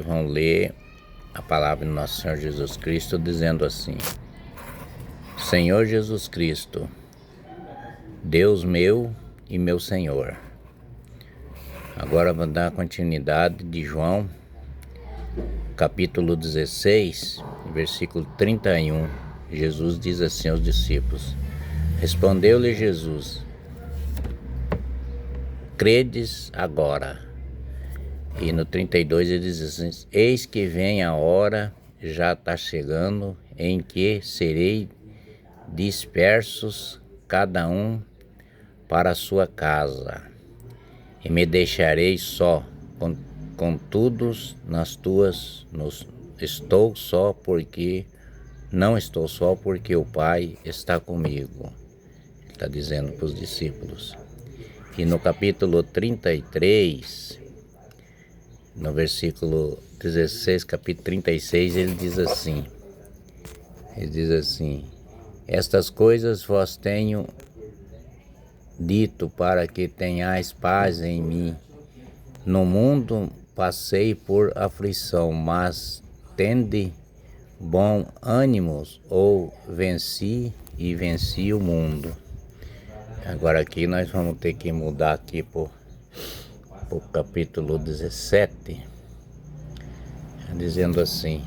Vão ler a palavra do nosso Senhor Jesus Cristo dizendo assim: Senhor Jesus Cristo, Deus meu e meu Senhor. Agora vou dar continuidade de João, capítulo 16, versículo 31. Jesus diz assim aos discípulos: Respondeu-lhe Jesus: Credes agora? E no 32 ele diz assim: Eis que vem a hora, já está chegando, em que serei dispersos cada um para a sua casa, e me deixarei só, com todos nas tuas. Estou só porque não estou só, porque o Pai está comigo. Ele está dizendo para os discípulos. E no capítulo 33, no versículo 16, capítulo 36, ele diz assim: Estas coisas vos tenho dito para que tenhais paz em mim. No mundo passei por aflição, mas tende bom ânimo, ou venci o mundo. Agora aqui nós vamos ter que mudar aqui para o capítulo 17, dizendo assim,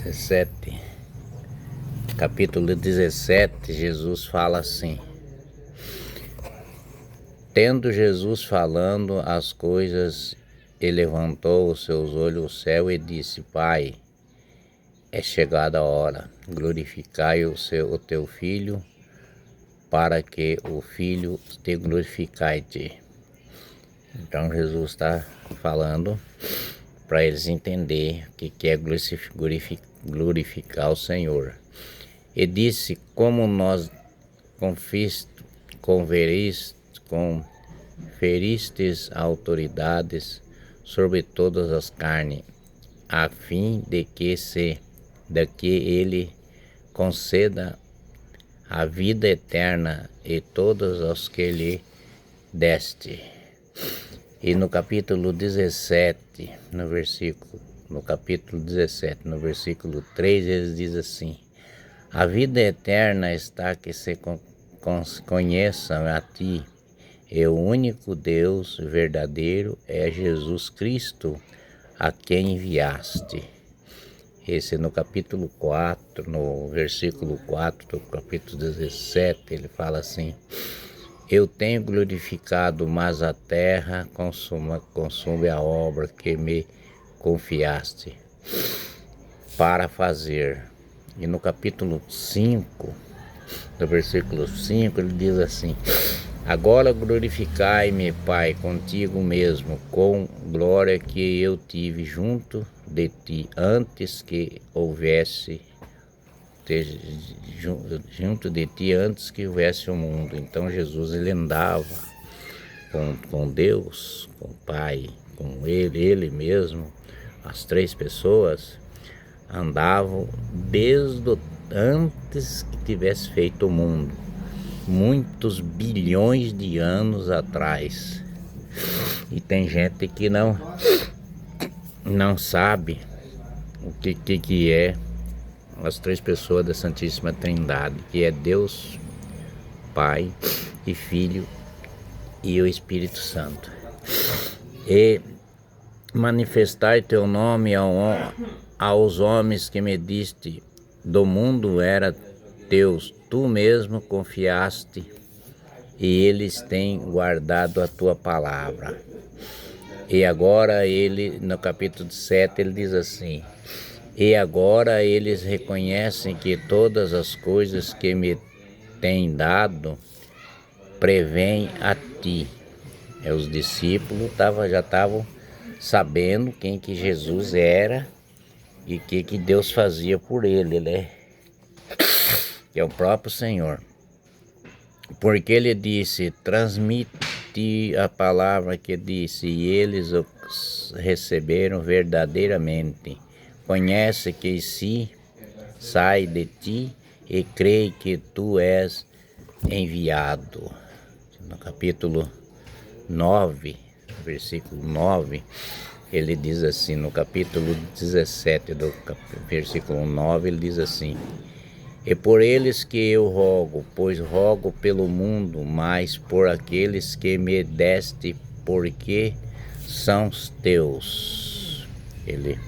17, capítulo 17, Jesus fala assim: Tendo Jesus falando as coisas, ele levantou os seus olhos ao céu e disse: Pai, é chegada a hora, glorificai o teu Filho, para que o Filho te glorifique. Então Jesus está falando para eles entenderem o que é glorificar o Senhor. E disse: Como nós conferistes autoridades sobre todas as carnes, a fim de que ele conceda a vida eterna e todos os que lhe deste. E no capítulo 17, no capítulo 17, no versículo 3, ele diz assim: A vida eterna está que se conheçam a ti, e o único Deus verdadeiro é Jesus Cristo, a quem enviaste. Esse no capítulo 4, no versículo 4 do capítulo 17, ele fala assim: Eu tenho glorificado, mas a terra consume a obra que me confiaste para fazer. E no capítulo 5, no versículo 5, ele diz assim: Agora glorificai-me, Pai, contigo mesmo, com glória que eu tive junto de ti, antes que houvesse o mundo. Então Jesus, ele andava com Deus, com o Pai, com ele mesmo. As três pessoas andavam desde antes que tivesse feito o mundo, muitos bilhões de anos atrás. E tem gente que não sabe o que é as três pessoas da Santíssima Trindade, que é Deus, Pai e Filho e o Espírito Santo. E manifestai teu nome aos homens que me diste, do mundo era teus, tu mesmo confiaste, e eles têm guardado a tua palavra. E agora ele, no capítulo 7, ele diz assim: E agora eles reconhecem que todas as coisas que me têm dado prevêm a ti. Os discípulos já estavam sabendo quem que Jesus era e o que Deus fazia por ele, né? Que é o próprio Senhor. Porque ele disse: transmite a palavra que disse, e eles os receberam verdadeiramente. Conhece que se sai de ti e crê que tu és enviado. No capítulo 9, versículo 9, ele diz assim, no capítulo 17 do versículo 9, ele diz assim: e por eles que eu rogo, pois rogo pelo mundo, mas por aqueles que me deste, porque são teus. Ele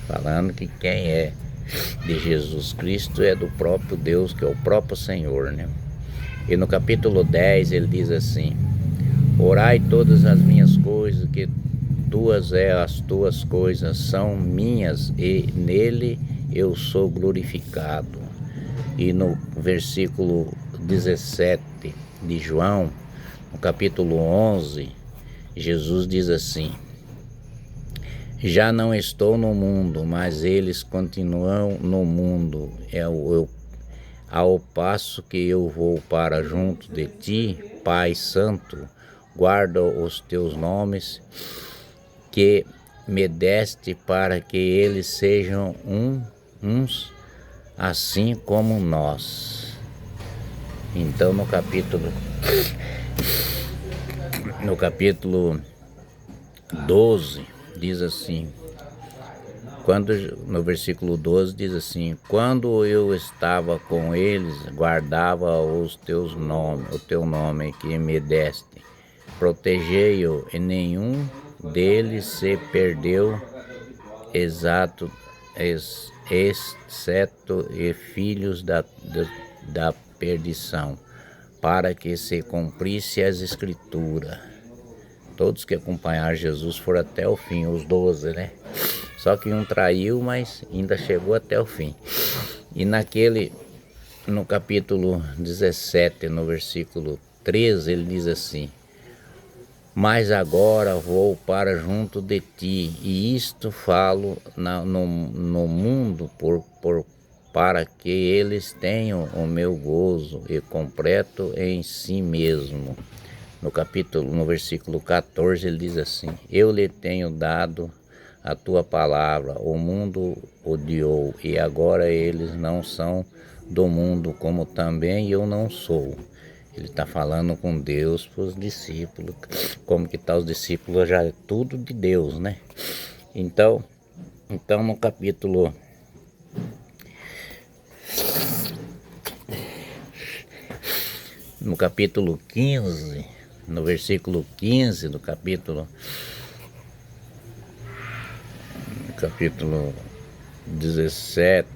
falando que quem é de Jesus Cristo é do próprio Deus, que é o próprio Senhor, né? E no capítulo 10 ele diz assim: orai todas as minhas coisas, que as tuas coisas são minhas, e nele eu sou glorificado. E no versículo 17 de João, no capítulo 11, Jesus diz assim: já não estou no mundo, mas eles continuam no mundo, ao passo que eu vou para junto de ti. Pai Santo, guarda os teus nomes que me deste, para que eles sejam uns assim como nós. Então no capítulo 12 diz assim, no versículo 12 diz assim: quando eu estava com eles, guardava o teu nome que me deste, protegei-o, e nenhum deles se perdeu, exceto e filhos da perdição, para que se cumprisse as escrituras. Todos que acompanharam Jesus foram até o fim, os 12, né? Só que um traiu, mas ainda chegou até o fim. E no capítulo 17, no versículo 13, ele diz assim: mas agora vou para junto de ti, e isto falo no mundo para que eles tenham o meu gozo e completo em si mesmo. No versículo 14 ele diz assim: eu lhe tenho dado a tua palavra, o mundo odiou, e agora eles não são do mundo, como também eu não sou. Ele está falando com Deus para os discípulos, como que tá os discípulos, já é tudo de Deus, né? Então no capítulo 15, no versículo 15 do capítulo 17,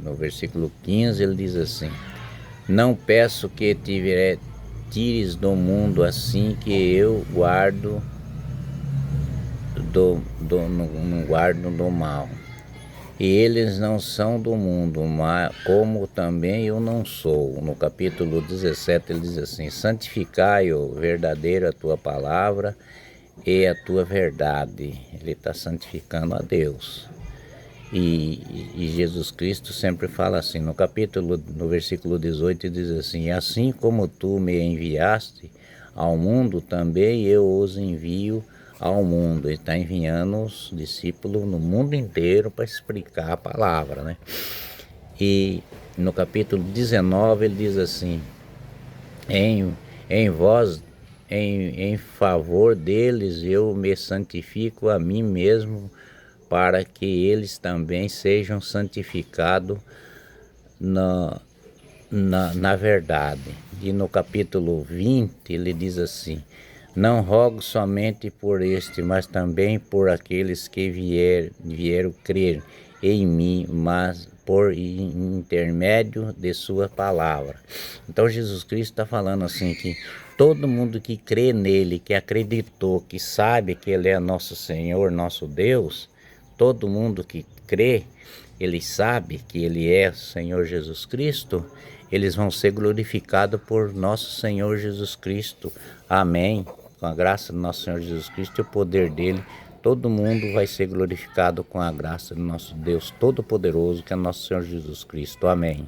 no versículo 15, ele diz assim: não peço que tires do mundo, assim que eu guardo não guardo do mal. E eles não são do mundo, mas como também eu não sou. No capítulo 17 ele diz assim: santificai-o verdadeira a tua palavra e a tua verdade. Ele está santificando a Deus. E Jesus Cristo sempre fala assim, no versículo 18 diz assim: assim como tu me enviaste ao mundo, também eu os envio ao mundo. Ele está enviando os discípulos no mundo inteiro para explicar a palavra, né? E no capítulo 19 ele diz assim: em favor deles eu me santifico a mim mesmo, para que eles também sejam santificados na verdade. E no capítulo 20 ele diz assim: não rogo somente por este, mas também por aqueles que vieram crer em mim, mas por intermédio de sua palavra. Então Jesus Cristo está falando assim que todo mundo que crê nele, que acreditou, que sabe que ele é nosso Senhor, nosso Deus, todo mundo que crê, ele sabe que ele é o Senhor Jesus Cristo, eles vão ser glorificados por nosso Senhor Jesus Cristo. Amém. Com a graça do nosso Senhor Jesus Cristo e o poder dele, todo mundo vai ser glorificado com a graça do nosso Deus Todo-Poderoso, que é nosso Senhor Jesus Cristo. Amém.